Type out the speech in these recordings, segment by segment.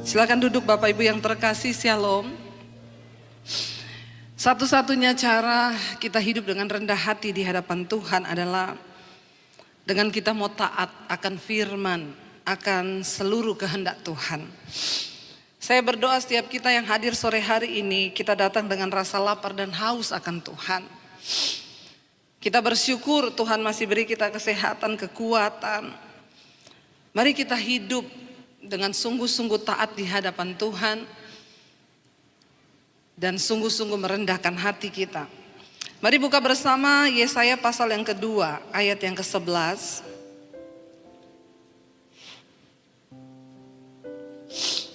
Silakan duduk Bapak Ibu yang terkasih, Shalom. Satu-satunya cara kita hidup dengan rendah hati di hadapan Tuhan adalah dengan kita mau taat akan firman, akan seluruh kehendak Tuhan. Saya berdoa setiap kita yang hadir sore hari ini, kita datang dengan rasa lapar dan haus akan Tuhan. Kita bersyukur Tuhan masih beri kita kesehatan, kekuatan. Mari kita hidup dengan sungguh-sungguh taat di hadapan Tuhan dan sungguh-sungguh merendahkan hati kita. Mari buka bersama Yesaya pasal yang kedua, ayat yang ke-11.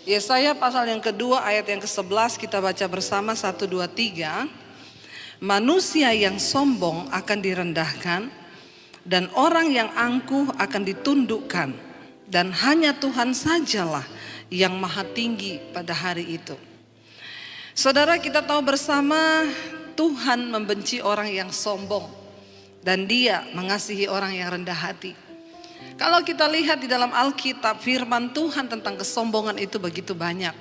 Yesaya pasal yang kedua, ayat yang ke-11, kita baca bersama 1, 2, 3. Manusia yang sombong akan direndahkan dan orang yang angkuh akan ditundukkan, dan hanya Tuhan sajalah yang maha tinggi pada hari itu. Saudara, kita tahu bersama Tuhan membenci orang yang sombong dan Dia mengasihi orang yang rendah hati. Kalau kita lihat di dalam Alkitab, firman Tuhan tentang kesombongan itu begitu banyak.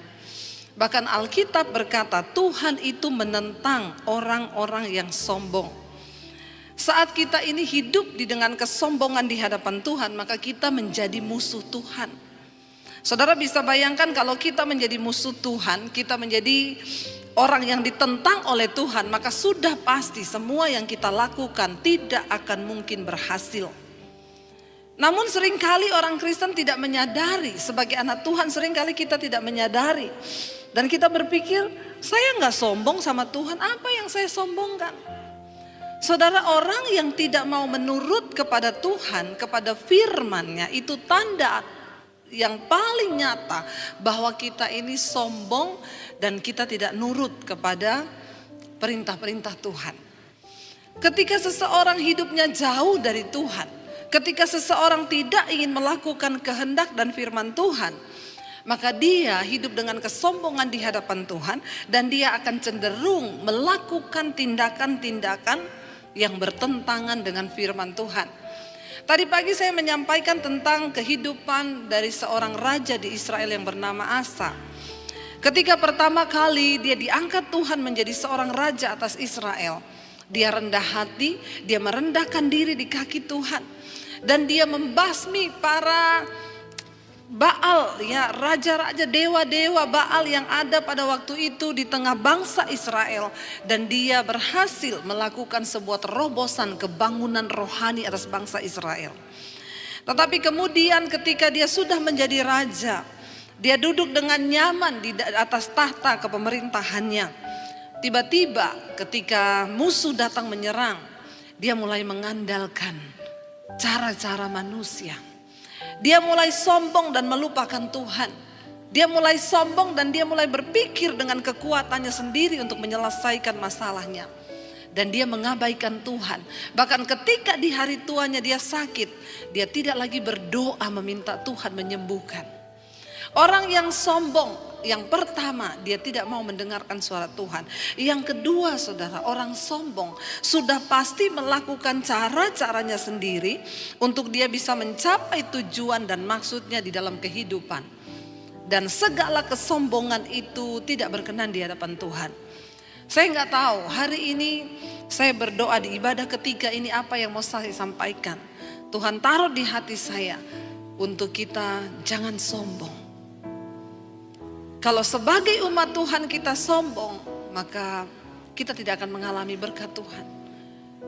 Bahkan Alkitab berkata Tuhan itu menentang orang-orang yang sombong. Saat kita ini hidup dengan kesombongan di hadapan Tuhan, maka kita menjadi musuh Tuhan. Saudara bisa bayangkan kalau kita menjadi musuh Tuhan, kita menjadi orang yang ditentang oleh Tuhan, maka sudah pasti semua yang kita lakukan tidak akan mungkin berhasil. Namun seringkali orang Kristen tidak menyadari, sebagai anak Tuhan seringkali kita tidak menyadari. Dan kita berpikir, saya nggak sombong sama Tuhan, apa yang saya sombongkan? Saudara, orang yang tidak mau menurut kepada Tuhan, kepada firman-Nya, itu tanda yang paling nyata bahwa kita ini sombong dan kita tidak nurut kepada perintah-perintah Tuhan. Ketika seseorang hidupnya jauh dari Tuhan, ketika seseorang tidak ingin melakukan kehendak dan firman Tuhan, maka dia hidup dengan kesombongan di hadapan Tuhan dan dia akan cenderung melakukan tindakan-tindakan yang bertentangan dengan firman Tuhan. Tadi pagi saya menyampaikan tentang kehidupan dari seorang raja di Israel yang bernama Asa. Ketika pertama kali dia diangkat Tuhan menjadi seorang raja atas Israel, dia rendah hati, dia merendahkan diri di kaki Tuhan, dan dia membasmi para Baal, ya, raja-raja, dewa-dewa Baal yang ada pada waktu itu di tengah bangsa Israel. Dan dia berhasil melakukan sebuah terobosan kebangunan rohani atas bangsa Israel. Tetapi kemudian ketika dia sudah menjadi raja, dia duduk dengan nyaman di atas tahta kepemerintahannya. Tiba-tiba ketika musuh datang menyerang, dia mulai mengandalkan cara-cara manusia. Dia mulai sombong dan melupakan Tuhan. Dia mulai sombong dan dia mulai berpikir dengan kekuatannya sendiri untuk menyelesaikan masalahnya. Dan dia mengabaikan Tuhan. Bahkan ketika di hari tuanya dia sakit, dia tidak lagi berdoa meminta Tuhan menyembuhkan. Orang yang sombong, yang pertama dia tidak mau mendengarkan suara Tuhan. Yang kedua, saudara, orang sombong sudah pasti melakukan cara-caranya sendiri untuk dia bisa mencapai tujuan dan maksudnya di dalam kehidupan. Dan segala kesombongan itu tidak berkenan di hadapan Tuhan. Saya nggak tahu hari ini saya berdoa di ibadah ketiga ini apa yang mau saya sampaikan. Tuhan taruh di hati saya untuk kita jangan sombong. Kalau sebagai umat Tuhan kita sombong, maka kita tidak akan mengalami berkat Tuhan.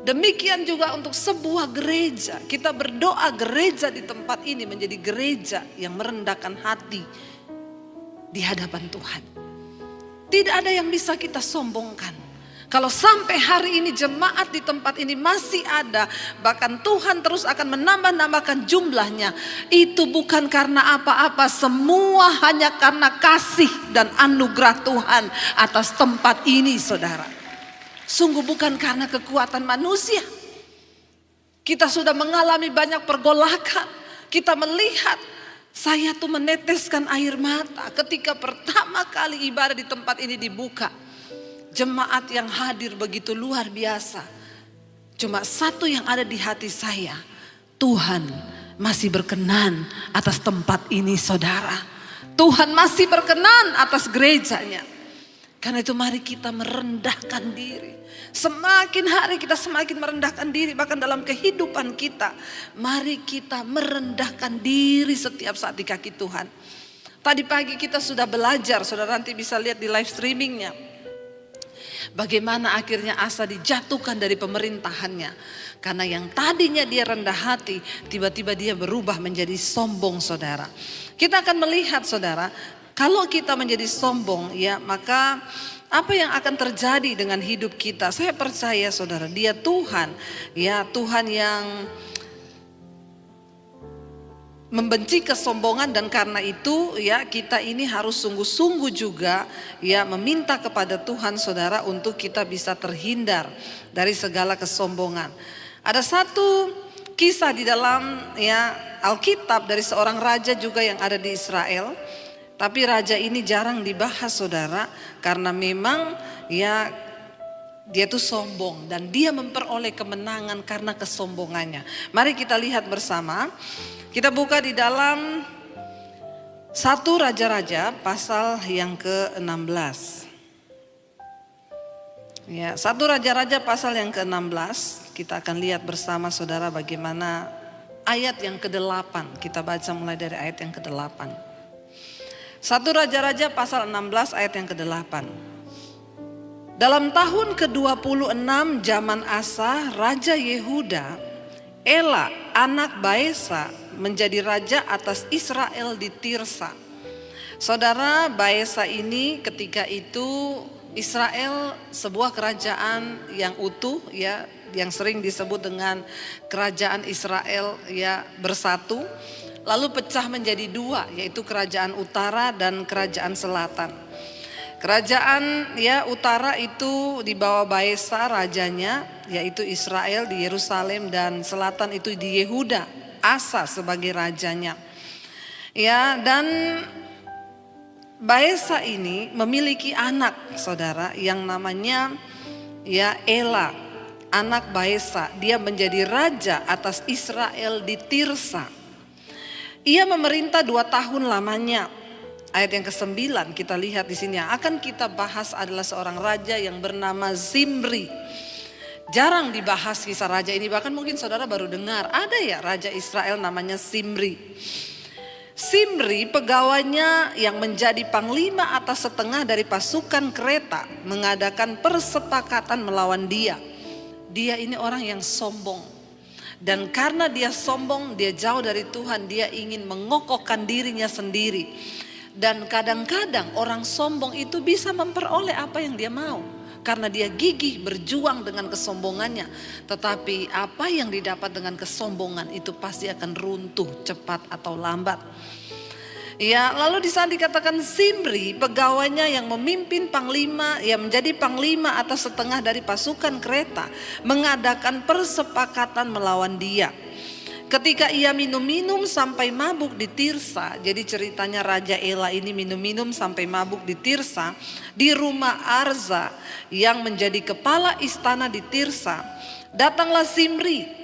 Demikian juga untuk sebuah gereja. Kita berdoa gereja di tempat ini menjadi gereja yang merendahkan hati di hadapan Tuhan. Tidak ada yang bisa kita sombongkan. Kalau sampai hari ini jemaat di tempat ini masih ada, bahkan Tuhan terus akan menambah-nambahkan jumlahnya. Itu bukan karena apa-apa, semua hanya karena kasih dan anugerah Tuhan atas tempat ini, saudara. Sungguh bukan karena kekuatan manusia. Kita sudah mengalami banyak pergolakan. Kita melihat, saya tuh meneteskan air mata ketika pertama kali ibadah di tempat ini dibuka. Jemaat yang hadir begitu luar biasa. Cuma satu yang ada di hati saya, Tuhan masih berkenan atas tempat ini, saudara. Tuhan masih berkenan atas gerejanya. Karena itu mari kita merendahkan diri. Semakin hari kita semakin merendahkan diri, bahkan dalam kehidupan kita. Mari kita merendahkan diri setiap saat di kaki Tuhan. Tadi pagi kita sudah belajar, saudara nanti bisa lihat di live streamingnya. Bagaimana akhirnya Asa dijatuhkan dari pemerintahannya. Karena yang tadinya dia rendah hati, tiba-tiba dia berubah menjadi sombong, saudara. Kita akan melihat, saudara, kalau kita menjadi sombong, ya maka apa yang akan terjadi dengan hidup kita? Saya percaya, saudara, dia Tuhan, ya Tuhan yang membenci kesombongan, dan karena itu ya kita ini harus sungguh-sungguh juga ya meminta kepada Tuhan, saudara, untuk kita bisa terhindar dari segala kesombongan. Ada satu kisah di dalam ya Alkitab dari seorang raja juga yang ada di Israel. Tapi raja ini jarang dibahas, saudara, karena memang ya dia tuh sombong dan dia memperoleh kemenangan karena kesombongannya. Mari kita lihat bersama. Kita buka di dalam 1 Raja-Raja pasal yang ke-16. Ya, 1 Raja-Raja pasal yang ke-16. Kita akan lihat bersama, saudara, bagaimana ayat yang ke-8. Kita baca mulai dari ayat yang ke-8. 1 Raja-Raja pasal 16 ayat yang ke-8. Dalam tahun ke-26 zaman Asa, Raja Yehuda, Ela anak Baesa menjadi raja atas Israel di Tirsa. Saudara, Baesa ini ketika itu Israel sebuah kerajaan yang utuh, ya, yang sering disebut dengan kerajaan Israel ya bersatu. Lalu pecah menjadi dua, yaitu kerajaan utara dan kerajaan selatan. Kerajaan ya utara itu di bawah Baesa rajanya, yaitu Israel di Yerusalem, dan selatan itu di Yehuda, Asa sebagai rajanya. Ya, dan Baesa ini memiliki anak, saudara, yang namanya ya Ela, anak Baesa. Dia menjadi raja atas Israel di Tirsa. Ia memerintah 2 tahun lamanya. Ayat yang ke-9 kita lihat di sini, yang akan kita bahas adalah seorang raja yang bernama Zimri. Jarang dibahas kisah raja ini, bahkan mungkin saudara baru dengar ada ya raja Israel namanya Zimri. Zimri pegawainya yang menjadi panglima atas setengah dari pasukan kereta mengadakan persepakatan melawan dia. Dia ini orang yang sombong. Dan karena dia sombong, dia jauh dari Tuhan, dia ingin mengokohkan dirinya sendiri. Dan kadang-kadang orang sombong itu bisa memperoleh apa yang dia mau. Karena dia gigih berjuang dengan kesombongannya. Tetapi apa yang didapat dengan kesombongan itu pasti akan runtuh cepat atau lambat. Ya, lalu di sana dikatakan Zimri, pegawainya yang memimpin panglima, yang menjadi panglima atas setengah dari pasukan kereta, mengadakan persepakatan melawan dia. Ketika ia minum-minum sampai mabuk di Tirsa, jadi ceritanya Raja Ela ini minum-minum sampai mabuk di Tirsa, di rumah Arza yang menjadi kepala istana di Tirsa, datanglah Zimri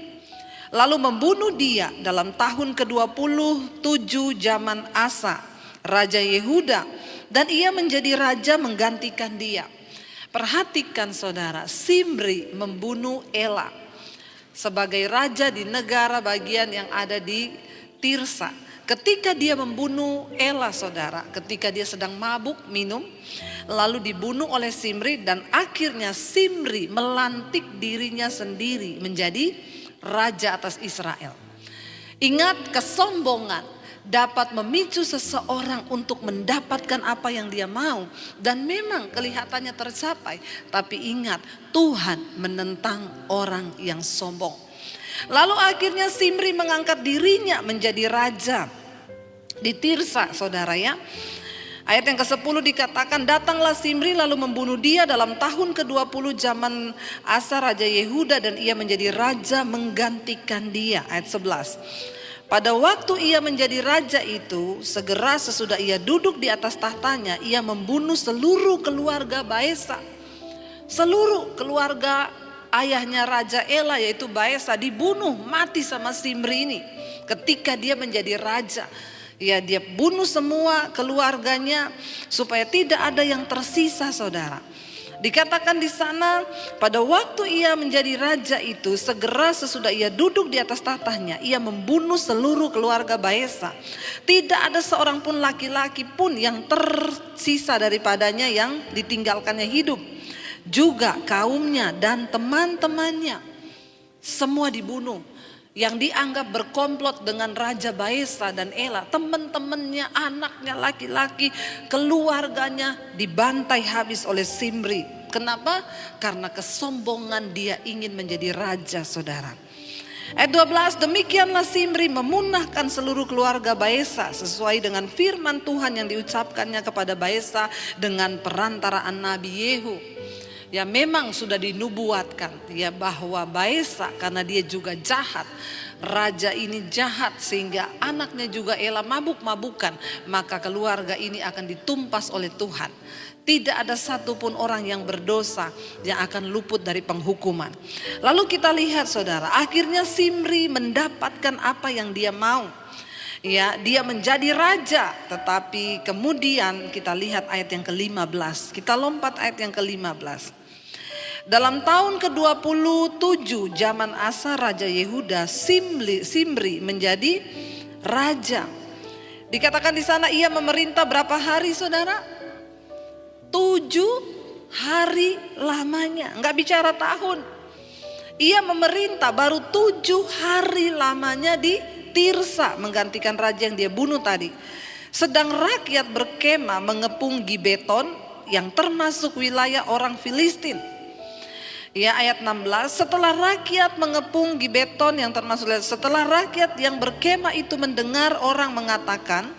lalu membunuh dia dalam tahun ke-27 zaman Asa, Raja Yehuda, dan ia menjadi raja menggantikan dia. Perhatikan, saudara, Zimri membunuh Ela sebagai raja di negara bagian yang ada di Tirsa. Ketika dia membunuh Ela, saudara, ketika dia sedang mabuk minum, lalu dibunuh oleh Zimri, dan akhirnya Zimri melantik dirinya sendiri menjadi raja atas Israel. Ingat, kesombongan dapat memicu seseorang untuk mendapatkan apa yang dia mau, dan memang kelihatannya tercapai. Tapi ingat, Tuhan menentang orang yang sombong. Lalu akhirnya Zimri mengangkat dirinya menjadi raja di Tirsa, saudara ya. Ayat yang ke-10 dikatakan, datanglah Zimri lalu membunuh dia dalam tahun ke-20 zaman Asa Raja Yehuda, dan ia menjadi raja menggantikan dia. Ayat 11. Pada waktu ia menjadi raja itu, segera sesudah ia duduk di atas tahtanya, ia membunuh seluruh keluarga Baesa. Seluruh keluarga ayahnya Raja Ela, yaitu Baesa, dibunuh mati sama Zimri ini ketika dia menjadi raja. Ya, dia bunuh semua keluarganya supaya tidak ada yang tersisa, saudara. Dikatakan di sana, pada waktu ia menjadi raja itu, segera sesudah ia duduk di atas tahtanya, ia membunuh seluruh keluarga Baesa. Tidak ada seorang pun laki-laki pun yang tersisa daripadanya yang ditinggalkannya hidup. Juga kaumnya dan teman-temannya semua dibunuh. Yang dianggap berkomplot dengan Raja Baesa dan Ela, teman-temannya, anaknya laki-laki, keluarganya dibantai habis oleh Zimri. Kenapa? Karena kesombongan dia ingin menjadi raja, saudara. Ayat 12, demikianlah Zimri memunahkan seluruh keluarga Baesa sesuai dengan firman Tuhan yang diucapkannya kepada Baesa dengan perantaraan Nabi Yehu. Ya, memang sudah dinubuatkan ya bahwa Baesa, karena dia juga jahat, raja ini jahat sehingga anaknya juga Ela mabuk-mabukan, maka keluarga ini akan ditumpas oleh Tuhan. Tidak ada satupun orang yang berdosa yang akan luput dari penghukuman. Lalu kita lihat, saudara, akhirnya Zimri mendapatkan apa yang dia mau. Ya, dia menjadi raja, tetapi kemudian kita lihat ayat yang ke-15. Kita lompat ayat yang ke-15. Dalam tahun ke-27 zaman Asa Raja Yehuda, Zimri menjadi raja. Dikatakan di sana ia memerintah berapa hari, saudara? 7 hari lamanya, enggak bicara tahun. Ia memerintah baru 7 hari lamanya di Tirsa, menggantikan raja yang dia bunuh tadi. Sedang rakyat berkemah mengepung Gibeton yang termasuk wilayah orang Filistin. Ya, ayat 16, setelah rakyat mengepung Gibeton yang termasuk, setelah rakyat yang berkemah itu mendengar orang mengatakan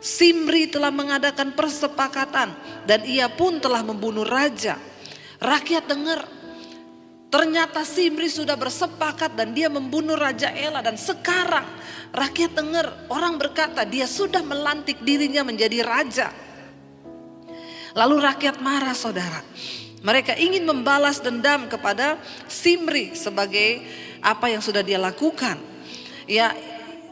Zimri telah mengadakan persepakatan dan ia pun telah membunuh raja. Rakyat dengar, ternyata Zimri sudah bersepakat dan dia membunuh Raja Ela. Dan sekarang rakyat dengar, orang berkata dia sudah melantik dirinya menjadi raja. Lalu rakyat marah, saudara. Mereka ingin membalas dendam kepada Zimri sebagai apa yang sudah dia lakukan. Ya,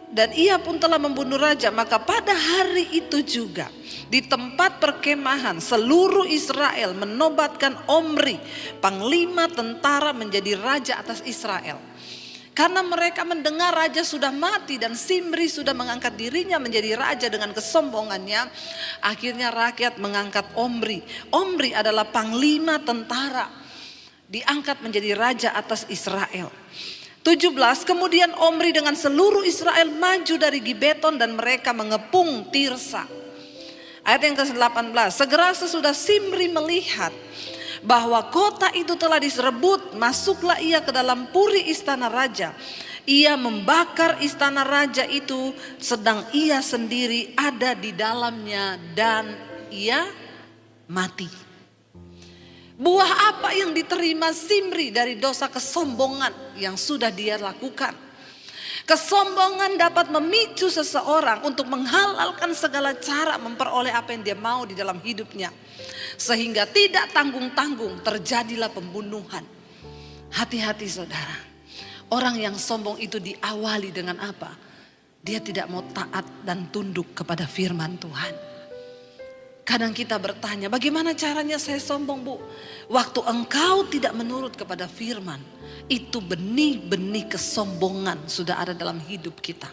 dan ia pun telah membunuh raja. Maka pada hari itu juga di tempat perkemahan seluruh Israel menobatkan Omri, panglima tentara, menjadi raja atas Israel. Karena mereka mendengar raja sudah mati dan Zimri sudah mengangkat dirinya menjadi raja dengan kesombongannya, akhirnya rakyat mengangkat Omri. Omri adalah panglima tentara, diangkat menjadi raja atas Israel. 17, kemudian Omri dengan seluruh Israel maju dari Gibeton dan mereka mengepung Tirsa. Ayat yang ke-18, segera sesudah Zimri melihat bahwa kota itu telah direbut, masuklah ia ke dalam puri istana raja. Ia membakar istana raja itu sedang ia sendiri ada di dalamnya dan ia mati. Buah apa yang diterima Zimri dari dosa kesombongan yang sudah dia lakukan? Kesombongan dapat memicu seseorang untuk menghalalkan segala cara memperoleh apa yang dia mau di dalam hidupnya. Sehingga tidak tanggung-tanggung terjadilah pembunuhan. Hati-hati, saudara. Orang yang sombong itu diawali dengan apa? Dia tidak mau taat dan tunduk kepada firman Tuhan. Kadang kita bertanya, bagaimana caranya saya sombong, Bu? Waktu engkau tidak menurut kepada firman, itu benih-benih kesombongan sudah ada dalam hidup kita.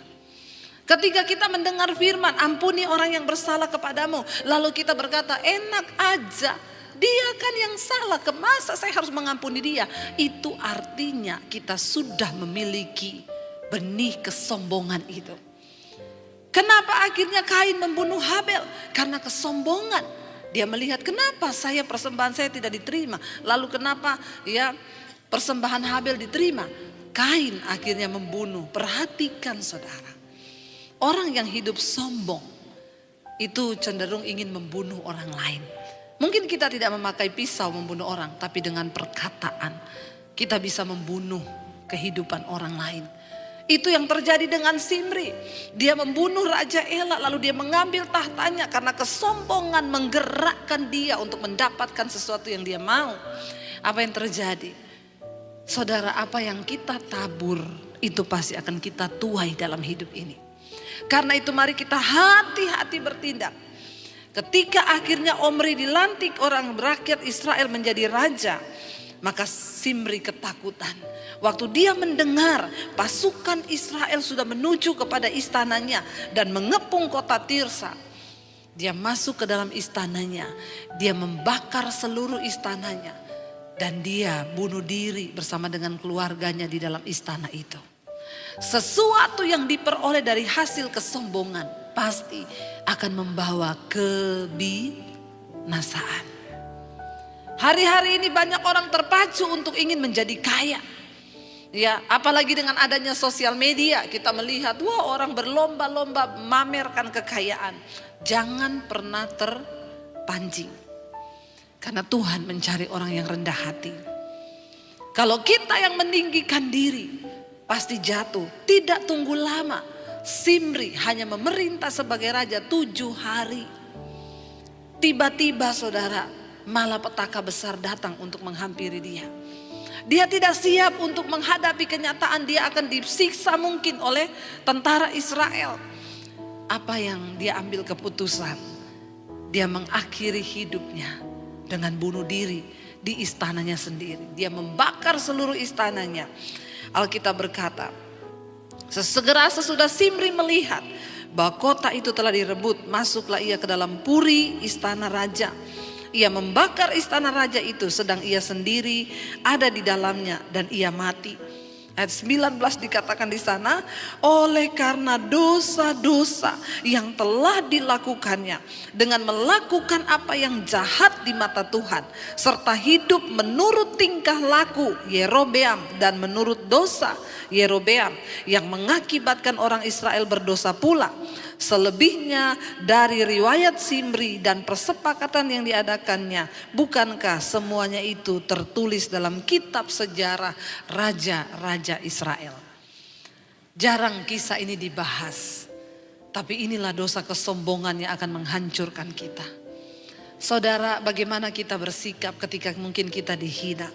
Ketika kita mendengar firman, ampuni orang yang bersalah kepadamu, lalu kita berkata, enak aja, dia kan yang salah, kemasa saya harus mengampuni dia? Itu artinya kita sudah memiliki benih kesombongan itu. Kenapa akhirnya Kain membunuh Habel? Karena kesombongan. Dia melihat, kenapa persembahan saya tidak diterima? Lalu kenapa ya persembahan Habel diterima? Kain akhirnya membunuh. Perhatikan, saudara. Orang yang hidup sombong itu cenderung ingin membunuh orang lain. Mungkin kita tidak memakai pisau membunuh orang, tapi dengan perkataan kita bisa membunuh kehidupan orang lain. Itu yang terjadi dengan Zimri. Dia membunuh Raja Ela, lalu dia mengambil tahtanya karena kesombongan menggerakkan dia untuk mendapatkan sesuatu yang dia mau. Apa yang terjadi? Saudara, apa yang kita tabur itu pasti akan kita tuai dalam hidup ini. Karena itu mari kita hati-hati bertindak. Ketika akhirnya Omri dilantik orang rakyat Israel menjadi raja, maka Zimri ketakutan. Waktu dia mendengar pasukan Israel sudah menuju kepada istananya dan mengepung kota Tirsa, dia masuk ke dalam istananya, dia membakar seluruh istananya, dan dia bunuh diri bersama dengan keluarganya di dalam istana itu. Sesuatu yang diperoleh dari hasil kesombongan pasti akan membawa kebinasaan. Hari-hari ini banyak orang terpacu untuk ingin menjadi kaya. Ya, apalagi dengan adanya sosial media, kita melihat wah orang berlomba-lomba memamerkan kekayaan. Jangan pernah terpancing. Karena Tuhan mencari orang yang rendah hati. Kalau kita yang meninggikan diri, pasti jatuh. Tidak tunggu lama. Zimri hanya memerintah sebagai raja 7 hari. Tiba-tiba saudara, malapetaka besar datang untuk menghampiri dia. Dia tidak siap untuk menghadapi kenyataan dia akan disiksa mungkin oleh tentara Israel. Apa yang dia ambil keputusan? Dia mengakhiri hidupnya dengan bunuh diri di istananya sendiri. Dia membakar seluruh istananya. Alkitab berkata, sesegera sesudah Zimri melihat bahwa kota itu telah direbut, masuklah ia ke dalam puri istana raja. Ia membakar istana raja itu sedang ia sendiri ada di dalamnya dan ia mati. Ayat 19 dikatakan di sana, oleh karena dosa-dosa yang telah dilakukannya dengan melakukan apa yang jahat di mata Tuhan, serta hidup menurut tingkah laku Yerobeam dan menurut dosa Yerobeam yang mengakibatkan orang Israel berdosa pula. Selebihnya dari riwayat Zimri dan persepakatan yang diadakannya, bukankah semuanya itu tertulis dalam kitab sejarah raja-raja Israel? Jarang kisah ini dibahas, tapi inilah dosa kesombongan yang akan menghancurkan kita. Saudara, bagaimana kita bersikap ketika mungkin kita dihina?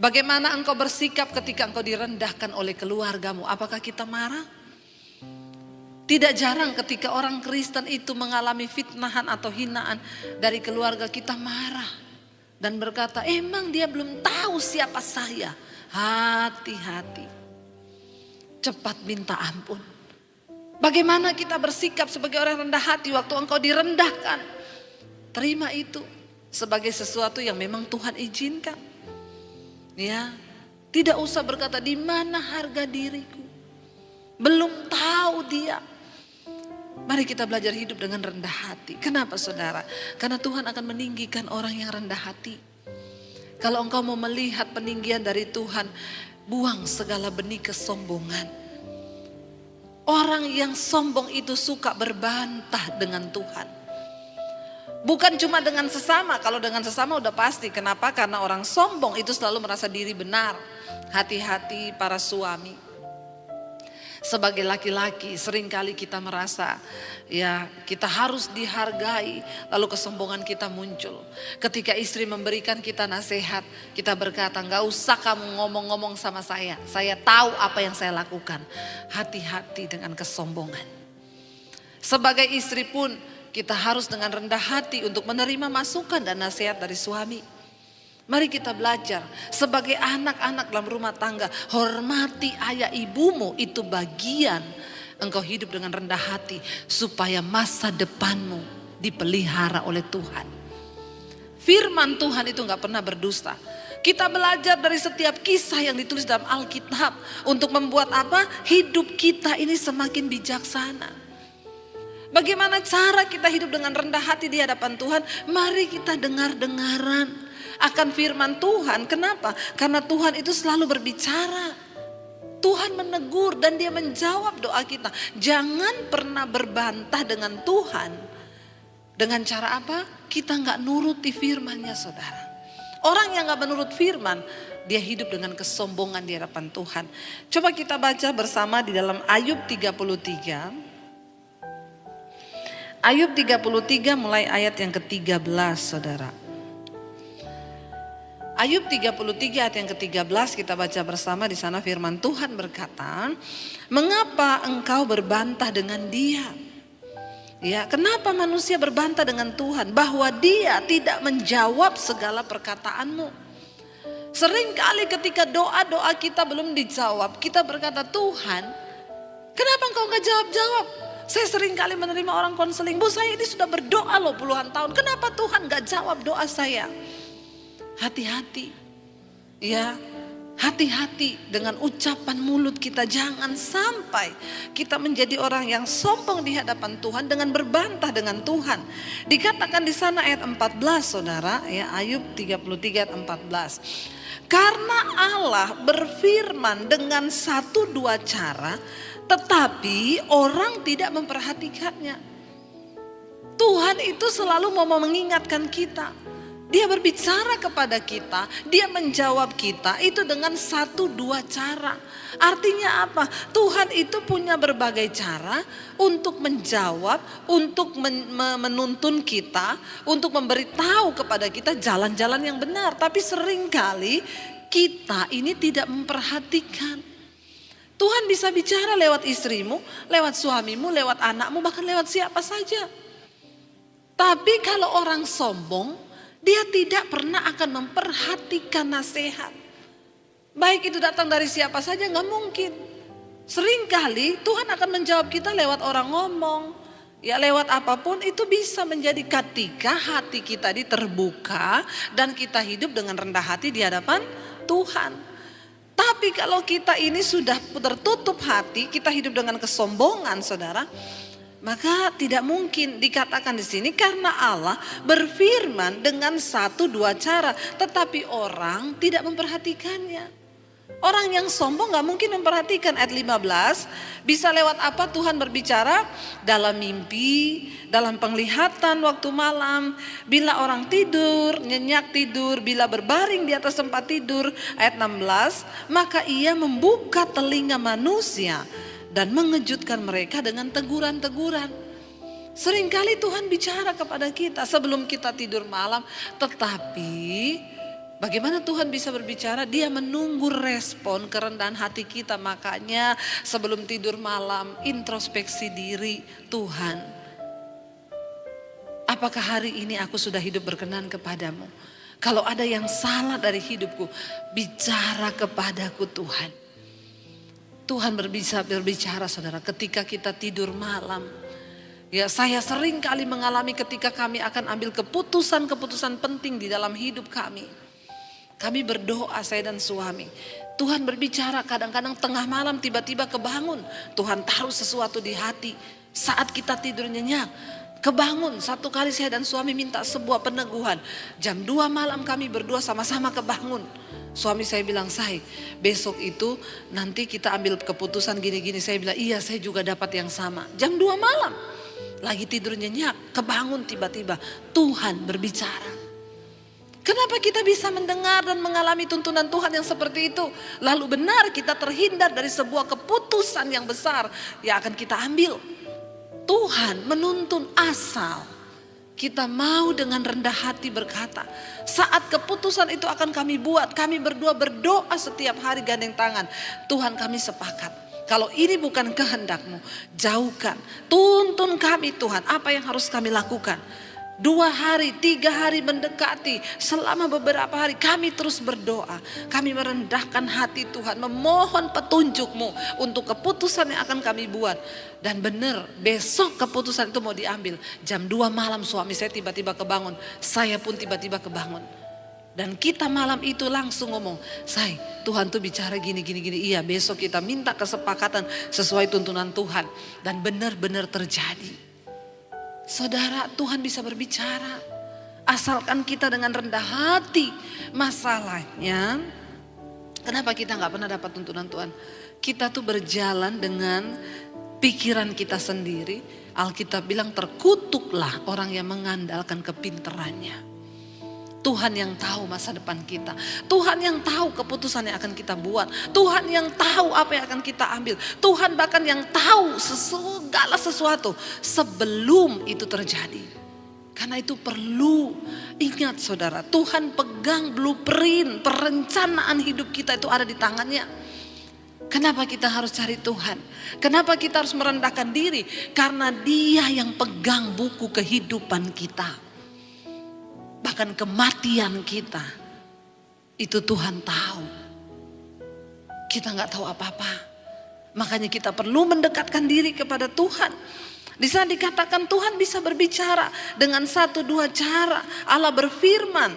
Bagaimana engkau bersikap ketika engkau direndahkan oleh keluargamu? Apakah kita marah? Tidak jarang ketika orang Kristen itu mengalami fitnahan atau hinaan dari keluarga, kita marah dan berkata, emang dia belum tahu siapa saya. Hati-hati, cepat minta ampun. Bagaimana kita bersikap sebagai orang rendah hati waktu engkau direndahkan? Terima itu sebagai sesuatu yang memang Tuhan izinkan. Ya, tidak usah berkata di mana harga diriku. Belum tahu dia. Mari kita belajar hidup dengan rendah hati. Kenapa saudara? Karena Tuhan akan meninggikan orang yang rendah hati. Kalau engkau mau melihat peninggian dari Tuhan, buang segala benih kesombongan. Orang yang sombong itu suka berbantah dengan Tuhan. Bukan cuma dengan sesama. Kalau dengan sesama udah pasti. Kenapa? Karena orang sombong itu selalu merasa diri benar. Hati-hati para suami. Sebagai laki-laki seringkali kita merasa ya kita harus dihargai, lalu kesombongan kita muncul. Ketika istri memberikan kita nasihat, kita berkata, gak usah kamu ngomong-ngomong sama saya tahu apa yang saya lakukan. Hati-hati dengan kesombongan. Sebagai istri pun kita harus dengan rendah hati untuk menerima masukan dan nasihat dari suami. Mari kita belajar sebagai anak-anak dalam rumah tangga, hormati ayah ibumu, itu bagian engkau hidup dengan rendah hati supaya masa depanmu dipelihara oleh Tuhan. Firman Tuhan itu gak pernah berdusta. Kita belajar dari setiap kisah yang ditulis dalam Alkitab untuk membuat apa? Hidup kita ini semakin bijaksana. Bagaimana cara kita hidup dengan rendah hati di hadapan Tuhan? Mari kita dengar-dengaran akan firman Tuhan. Kenapa? Karena Tuhan itu selalu berbicara. Tuhan menegur dan dia menjawab doa kita. Jangan pernah berbantah dengan Tuhan. Dengan cara apa? Kita gak nuruti firman-Nya saudara. Orang yang gak menurut firman, dia hidup dengan kesombongan di hadapan Tuhan. Coba kita baca bersama di dalam Ayub 33. Ayub 33 mulai ayat yang ke-13 saudara. Ayub 33 ayat yang ke-13 kita baca bersama. Di sana firman Tuhan berkata, mengapa engkau berbantah dengan dia? Ya, kenapa manusia berbantah dengan Tuhan? Bahwa dia tidak menjawab segala perkataanmu. Seringkali ketika doa-doa kita belum dijawab, kita berkata, Tuhan, kenapa engkau gak jawab-jawab? Saya seringkali menerima orang konseling, Bu, saya ini sudah berdoa loh puluhan tahun, kenapa Tuhan gak jawab doa saya? Hati-hati, ya, hati-hati dengan ucapan mulut kita. Jangan sampai kita menjadi orang yang sombong di hadapan Tuhan dengan berbantah dengan Tuhan. Dikatakan di sana ayat 14, saudara, ya, Ayub 33 ayat 14. Karena Allah berfirman dengan satu dua cara, tetapi orang tidak memperhatikannya. Tuhan itu selalu mau mengingatkan kita. Dia berbicara kepada kita, dia menjawab kita itu dengan satu dua cara. Artinya apa? Tuhan itu punya berbagai cara untuk menjawab, untuk menuntun kita, untuk memberitahu kepada kita jalan-jalan yang benar. Tapi seringkali kita ini tidak memperhatikan. Tuhan bisa bicara lewat istrimu, lewat suamimu, lewat anakmu, bahkan lewat siapa saja. Tapi kalau orang sombong, dia tidak pernah akan memperhatikan nasihat. Baik itu datang dari siapa saja, gak mungkin. Seringkali Tuhan akan menjawab kita lewat orang ngomong. Ya, lewat apapun itu bisa menjadi ketika hati kita terbuka dan kita hidup dengan rendah hati di hadapan Tuhan. Tapi kalau kita ini sudah tertutup hati, kita hidup dengan kesombongan, saudara, maka tidak mungkin dikatakan di sini karena Allah berfirman dengan satu dua cara, tetapi orang tidak memperhatikannya. Orang yang sombong gak mungkin memperhatikan. Ayat 15, bisa lewat apa Tuhan berbicara? Dalam mimpi, dalam penglihatan waktu malam, bila orang tidur, nyenyak tidur, bila berbaring di atas tempat tidur. Ayat 16, maka ia membuka telinga manusia dan mengejutkan mereka dengan teguran-teguran. Seringkali Tuhan bicara kepada kita sebelum kita tidur malam. Tetapi bagaimana Tuhan bisa berbicara? Dia menunggu respon kerendahan hati kita. Makanya sebelum tidur malam introspeksi diri. Tuhan, apakah hari ini aku sudah hidup berkenan kepadamu? Kalau ada yang salah dari hidupku, bicara kepadaku Tuhan. Tuhan berbicara saudara ketika kita tidur malam. Ya, saya sering kali mengalami ketika kami akan ambil keputusan-keputusan penting di dalam hidup kami. Kami berdoa, saya dan suami. Tuhan berbicara, kadang-kadang tengah malam tiba-tiba kebangun. Tuhan taruh sesuatu di hati. Saat kita tidur nyenyak, kebangun. Satu kali saya dan suami minta sebuah peneguhan. Jam 2 malam kami berdua sama-sama kebangun. Suami saya bilang, Say, besok itu nanti kita ambil keputusan gini-gini. Saya bilang, iya saya juga dapat yang sama. Jam 2 malam, lagi tidur nyenyak, kebangun tiba-tiba. Tuhan berbicara. Kenapa kita bisa mendengar dan mengalami tuntunan Tuhan yang seperti itu? Lalu benar kita terhindar dari sebuah keputusan yang besar yang akan kita ambil. Tuhan menuntun asal kita mau dengan rendah hati berkata, saat keputusan itu akan kami buat, kami berdua berdoa setiap hari gandeng tangan. Tuhan, kami sepakat, kalau ini bukan kehendak-Mu, jauhkan. Tuntun kami Tuhan, apa yang harus kami lakukan. 2 hari, 3 hari mendekati, selama beberapa hari kami terus berdoa. Kami merendahkan hati Tuhan, memohon petunjuk-Mu untuk keputusan yang akan kami buat. Dan benar, besok keputusan itu mau diambil. Jam 2 malam suami saya tiba-tiba kebangun, saya pun tiba-tiba kebangun. Dan kita malam itu langsung ngomong, Say, Tuhan tuh bicara gini. Iya, besok kita minta kesepakatan sesuai tuntunan Tuhan. Dan benar-benar terjadi. Saudara, Tuhan bisa berbicara asalkan kita dengan rendah hati. Masalahnya, kenapa kita gak pernah dapat tuntunan Tuhan? Kita tuh berjalan dengan pikiran kita sendiri. Alkitab bilang terkutuklah orang yang mengandalkan kepintarannya. Tuhan yang tahu masa depan kita. Tuhan yang tahu keputusan yang akan kita buat. Tuhan yang tahu apa yang akan kita ambil. Tuhan bahkan yang tahu segala sesuatu sebelum itu terjadi. Karena itu perlu ingat saudara, Tuhan pegang blueprint, perencanaan hidup kita itu ada di tangannya. Kenapa kita harus cari Tuhan? Kenapa kita harus merendahkan diri? Karena Dia yang pegang buku kehidupan kita. Bahkan kematian kita, itu Tuhan tahu. Kita gak tahu apa-apa. Makanya kita perlu mendekatkan diri kepada Tuhan. Di sana dikatakan Tuhan bisa berbicara dengan 1-2 cara. Allah berfirman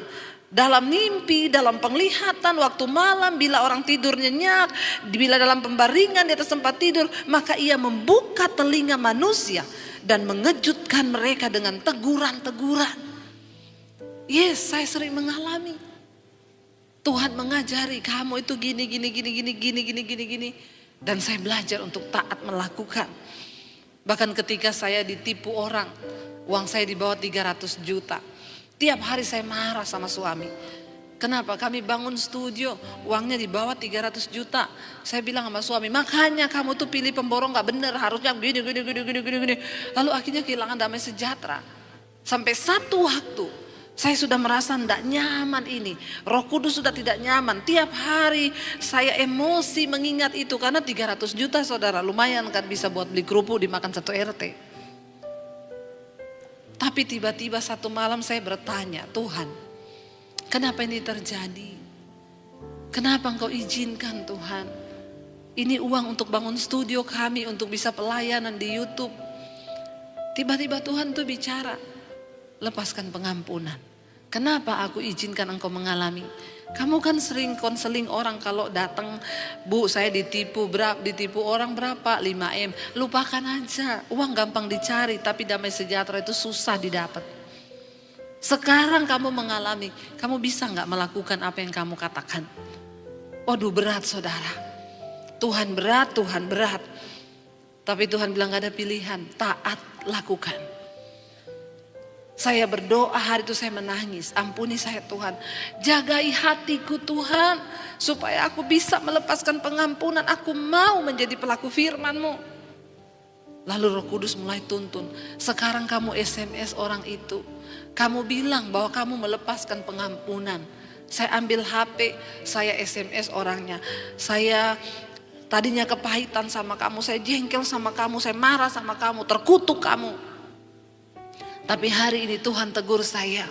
dalam mimpi, dalam penglihatan, waktu malam, bila orang tidur nyenyak, bila dalam pembaringan di atas tempat tidur, maka Ia membuka telinga manusia dan mengejutkan mereka dengan teguran-teguran. Yes, saya sering mengalami. Tuhan mengajari kamu itu gini. Dan saya belajar untuk taat melakukan. Bahkan ketika saya ditipu orang, uang saya di bawah 300 juta. Tiap hari saya marah sama suami. Kenapa? Kami bangun studio, uangnya di bawah 300 juta. Saya bilang sama suami, makanya kamu tuh pilih pemborong gak bener, harusnya gini. Lalu akhirnya kehilangan damai sejahtera. Sampai satu waktu, saya sudah merasa tidak nyaman ini. Roh Kudus sudah tidak nyaman. Tiap hari saya emosi mengingat itu. Karena 300 juta saudara, lumayan kan bisa buat beli kerupuk dimakan 1 RT. Tapi tiba-tiba satu malam saya bertanya, Tuhan, kenapa ini terjadi? Kenapa Engkau izinkan Tuhan? Ini uang untuk bangun studio kami, untuk bisa pelayanan di YouTube. Tiba-tiba Tuhan tuh bicara, lepaskan pengampunan. Kenapa aku izinkan engkau mengalami? Kamu kan sering konseling orang kalau datang, Bu saya ditipu orang berapa? 5M. Lupakan aja, uang gampang dicari tapi damai sejahtera itu susah didapat. Sekarang kamu mengalami, kamu bisa gak melakukan apa yang kamu katakan? Waduh berat saudara. Tuhan berat. Tapi Tuhan bilang gak ada pilihan, taat lakukan. Saya berdoa hari itu saya menangis. Ampuni saya Tuhan. Jagai hatiku Tuhan. Supaya aku bisa melepaskan pengampunan. Aku mau menjadi pelaku firman-Mu. Lalu Roh Kudus mulai tuntun. Sekarang kamu SMS orang itu. Kamu bilang bahwa kamu melepaskan pengampunan. Saya ambil HP. Saya SMS orangnya. Saya tadinya kepahitan sama kamu. Saya jengkel sama kamu. Saya marah sama kamu. Terkutuk kamu. Tapi hari ini Tuhan tegur saya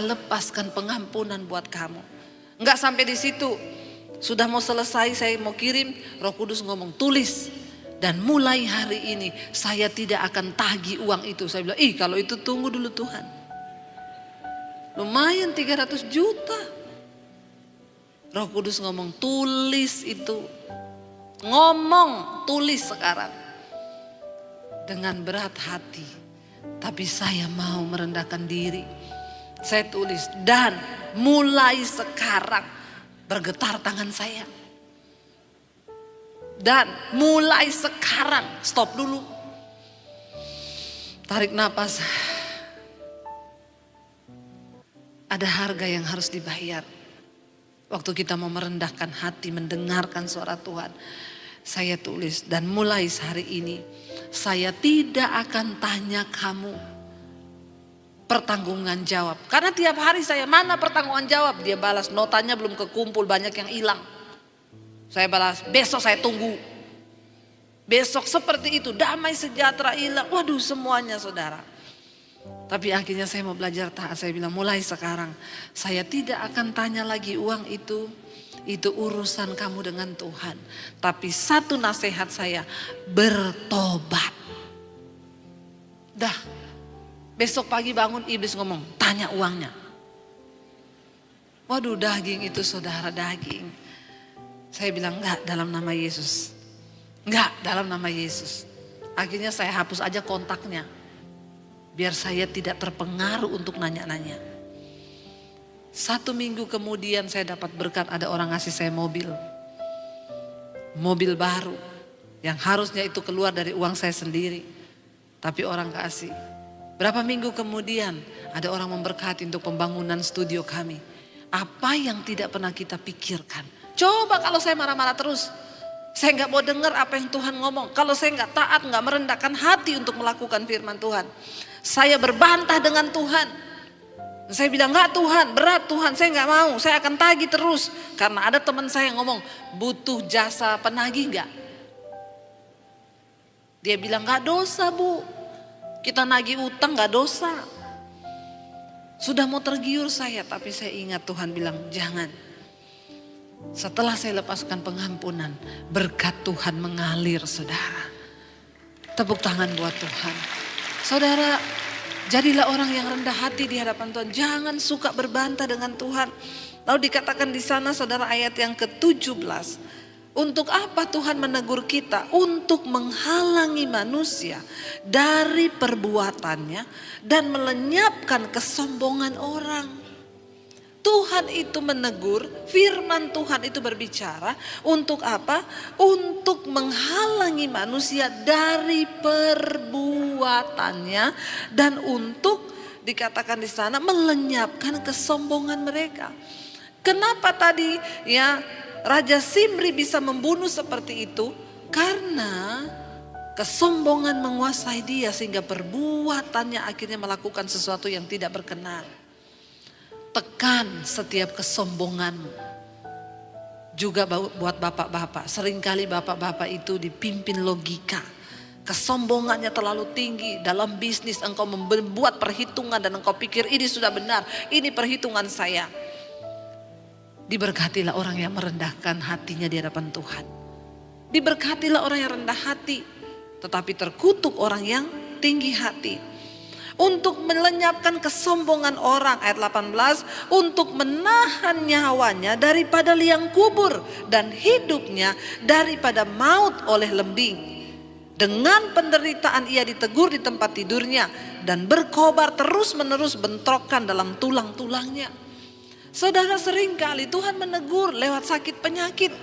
lepaskan pengampunan buat kamu. Enggak sampai di situ, sudah mau selesai saya mau kirim, Roh Kudus ngomong tulis. Dan mulai hari ini saya tidak akan tagih uang itu. Saya bilang, kalau itu tunggu dulu Tuhan. Lumayan 300 juta. Roh Kudus ngomong tulis itu. Ngomong tulis sekarang. Dengan berat hati. Tapi saya mau merendahkan diri. Saya tulis dan mulai sekarang bergetar tangan saya. Dan mulai sekarang stop dulu. Tarik napas. Ada harga yang harus dibayar. Waktu kita mau merendahkan hati mendengarkan suara Tuhan. Saya tulis dan mulai hari ini. Saya tidak akan tanya kamu pertanggungan jawab. Karena tiap hari saya mana pertanggungan jawab. Dia balas notanya belum kekumpul, banyak yang hilang. Saya balas besok saya tunggu. Besok seperti itu damai sejahtera hilang. Waduh semuanya saudara. Tapi akhirnya saya mau belajar taat. Saya bilang mulai sekarang saya tidak akan tanya lagi uang itu. Itu urusan kamu dengan Tuhan. Tapi satu nasihat saya, bertobat. Dah, besok pagi bangun iblis ngomong, tanya uangnya. Waduh daging itu saudara daging. Saya bilang enggak dalam nama Yesus. Enggak dalam nama Yesus. Akhirnya saya hapus aja kontaknya. Biar saya tidak terpengaruh untuk nanya-nanya. 1 minggu kemudian saya dapat berkat ada orang ngasih saya mobil. Mobil baru. Yang harusnya itu keluar dari uang saya sendiri. Tapi orang kasih. Berapa minggu kemudian ada orang memberkati untuk pembangunan studio kami. Apa yang tidak pernah kita pikirkan. Coba kalau saya marah-marah terus. Saya gak mau dengar apa yang Tuhan ngomong. Kalau saya gak taat, gak merendahkan hati untuk melakukan firman Tuhan. Saya berbantah dengan Tuhan. Saya bilang, enggak Tuhan, berat Tuhan, saya enggak mau, saya akan tagih terus. Karena ada teman saya yang ngomong, butuh jasa penagih enggak? Dia bilang, enggak dosa Bu, kita nagih utang enggak dosa. Sudah mau tergiur saya, tapi saya ingat Tuhan bilang, jangan. Setelah saya lepaskan pengampunan, berkat Tuhan mengalir saudara. Tepuk tangan buat Tuhan. Saudara, jadilah orang yang rendah hati di hadapan Tuhan. Jangan suka berbantah dengan Tuhan. Lalu dikatakan di sana saudara ayat yang ke-17. Untuk apa Tuhan menegur kita? Untuk menghalangi manusia dari perbuatannya dan melenyapkan kesombongan orang. Tuhan itu menegur, firman Tuhan itu berbicara untuk apa? Untuk menghalangi manusia dari perbuatannya dan untuk dikatakan di sana melenyapkan kesombongan mereka. Kenapa tadi ya Raja Simri bisa membunuh seperti itu? Karena kesombongan menguasai dia sehingga perbuatannya akhirnya melakukan sesuatu yang tidak berkenan. Tekan setiap kesombonganmu. Juga buat bapak-bapak. Seringkali bapak-bapak itu dipimpin logika. Kesombongannya terlalu tinggi. Dalam bisnis engkau membuat perhitungan dan engkau pikir ini sudah benar. Ini perhitungan saya. Diberkatilah orang yang merendahkan hatinya di hadapan Tuhan. Diberkatilah orang yang rendah hati. Tetapi terkutuk orang yang tinggi hati. Untuk melenyapkan kesombongan orang ayat 18. Untuk menahan nyawanya daripada liang kubur. Dan hidupnya daripada maut oleh lembing. Dengan penderitaan ia ditegur di tempat tidurnya. Dan berkobar terus menerus bentrokan dalam tulang-tulangnya. Saudara, seringkali Tuhan menegur lewat sakit penyakit.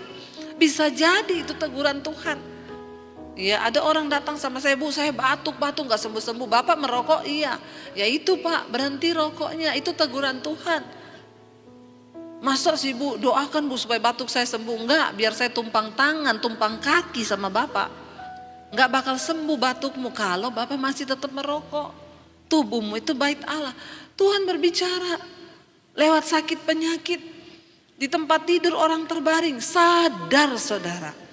Bisa jadi itu teguran Tuhan. Ya, ada orang datang sama saya, Bu, saya batuk-batuk gak sembuh-sembuh. Bapak merokok? Iya. Ya itu Pak, berhenti rokoknya. Itu teguran Tuhan. Masa sih Bu, doakan Bu supaya batuk saya sembuh. Enggak, biar saya tumpang tangan, tumpang kaki sama Bapak. Enggak bakal sembuh batukmu kalau Bapak masih tetap merokok. Tubuhmu itu bait Allah. Tuhan berbicara lewat sakit penyakit. Di tempat tidur orang terbaring. Sadar saudara.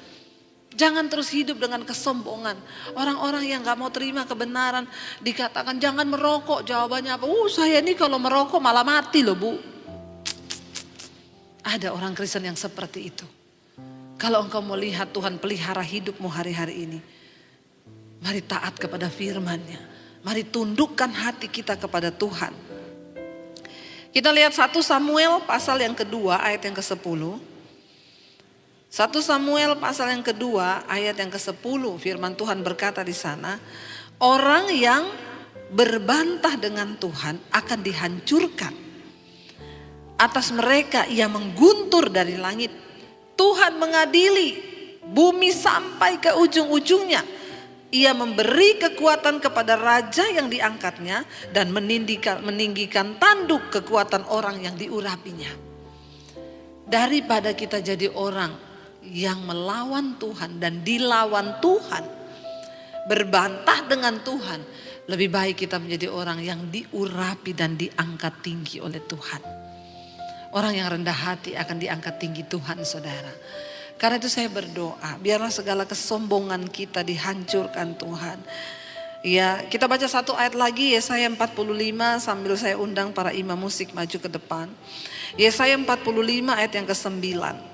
Jangan terus hidup dengan kesombongan. Orang-orang yang gak mau terima kebenaran dikatakan jangan merokok. Jawabannya apa? Saya ini kalau merokok malah mati loh Bu. Ada orang Kristen yang seperti itu. Kalau engkau mau lihat Tuhan pelihara hidupmu hari-hari ini. Mari taat kepada firman-Nya. Mari tundukkan hati kita kepada Tuhan. Kita lihat 1 Samuel pasal yang kedua ayat yang ke-10. 1 Samuel pasal yang kedua ayat yang ke-10 firman Tuhan berkata di sana, orang yang berbantah dengan Tuhan akan dihancurkan. Atas mereka ia mengguntur dari langit. Tuhan mengadili bumi sampai ke ujung-ujungnya. Ia memberi kekuatan kepada raja yang diangkatnya dan meninggikan tanduk kekuatan orang yang diurapinya. Daripada kita jadi orang yang melawan Tuhan dan dilawan Tuhan, berbantah dengan Tuhan, lebih baik kita menjadi orang yang diurapi dan diangkat tinggi oleh Tuhan. Orang yang rendah hati akan diangkat tinggi Tuhan saudara. Karena itu saya berdoa, biarlah segala kesombongan kita dihancurkan Tuhan. Ya, kita baca satu ayat lagi, Yesaya 45, sambil saya undang para imam musik maju ke depan. Yesaya 45 ayat yang ke-9.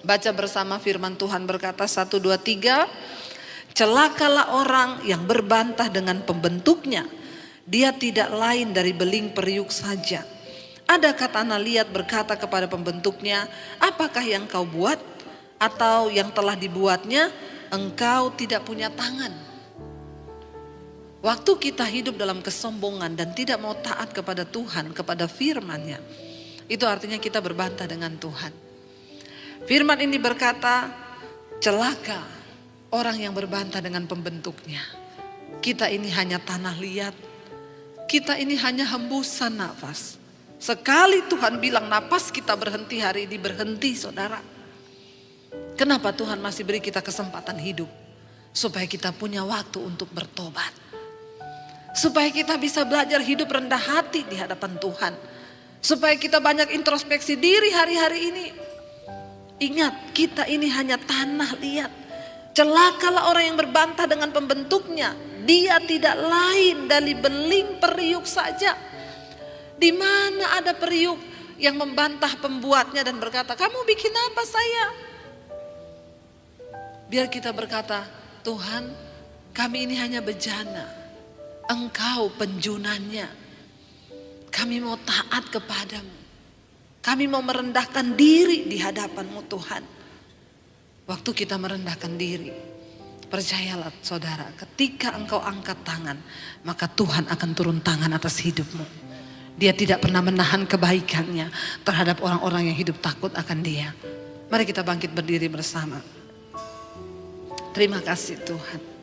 Baca bersama firman Tuhan berkata 1, 2, 3. Celakalah orang yang berbantah dengan pembentuknya. Dia tidak lain dari beling periuk saja. Adakah tanah liat berkata kepada pembentuknya, apakah yang kau buat? Atau yang telah dibuatnya, engkau tidak punya tangan. Waktu kita hidup dalam kesombongan dan tidak mau taat kepada Tuhan, kepada firman-Nya, itu artinya kita berbantah dengan Tuhan. Firman ini berkata, celaka orang yang berbantah dengan pembentuknya. Kita ini hanya tanah liat. Kita ini hanya hembusan nafas. Sekali Tuhan bilang napas kita berhenti hari ini, berhenti saudara. Kenapa Tuhan masih beri kita kesempatan hidup? Supaya kita punya waktu untuk bertobat. Supaya kita bisa belajar hidup rendah hati di hadapan Tuhan. Supaya kita banyak introspeksi diri hari-hari ini. Ingat, kita ini hanya tanah liat. Celakalah orang yang berbantah dengan pembentuknya. Dia tidak lain dari beling periuk saja. Di mana ada periuk yang membantah pembuatnya dan berkata, kamu bikin apa saya? Biar kita berkata, Tuhan, kami ini hanya bejana. Engkau penjunannya. Kami mau taat kepadamu. Kami mau merendahkan diri di hadapan-Mu Tuhan. Waktu kita merendahkan diri, percayalah saudara, ketika engkau angkat tangan, maka Tuhan akan turun tangan atas hidupmu. Dia tidak pernah menahan kebaikannya terhadap orang-orang yang hidup takut akan Dia. Mari kita bangkit berdiri bersama. Terima kasih Tuhan.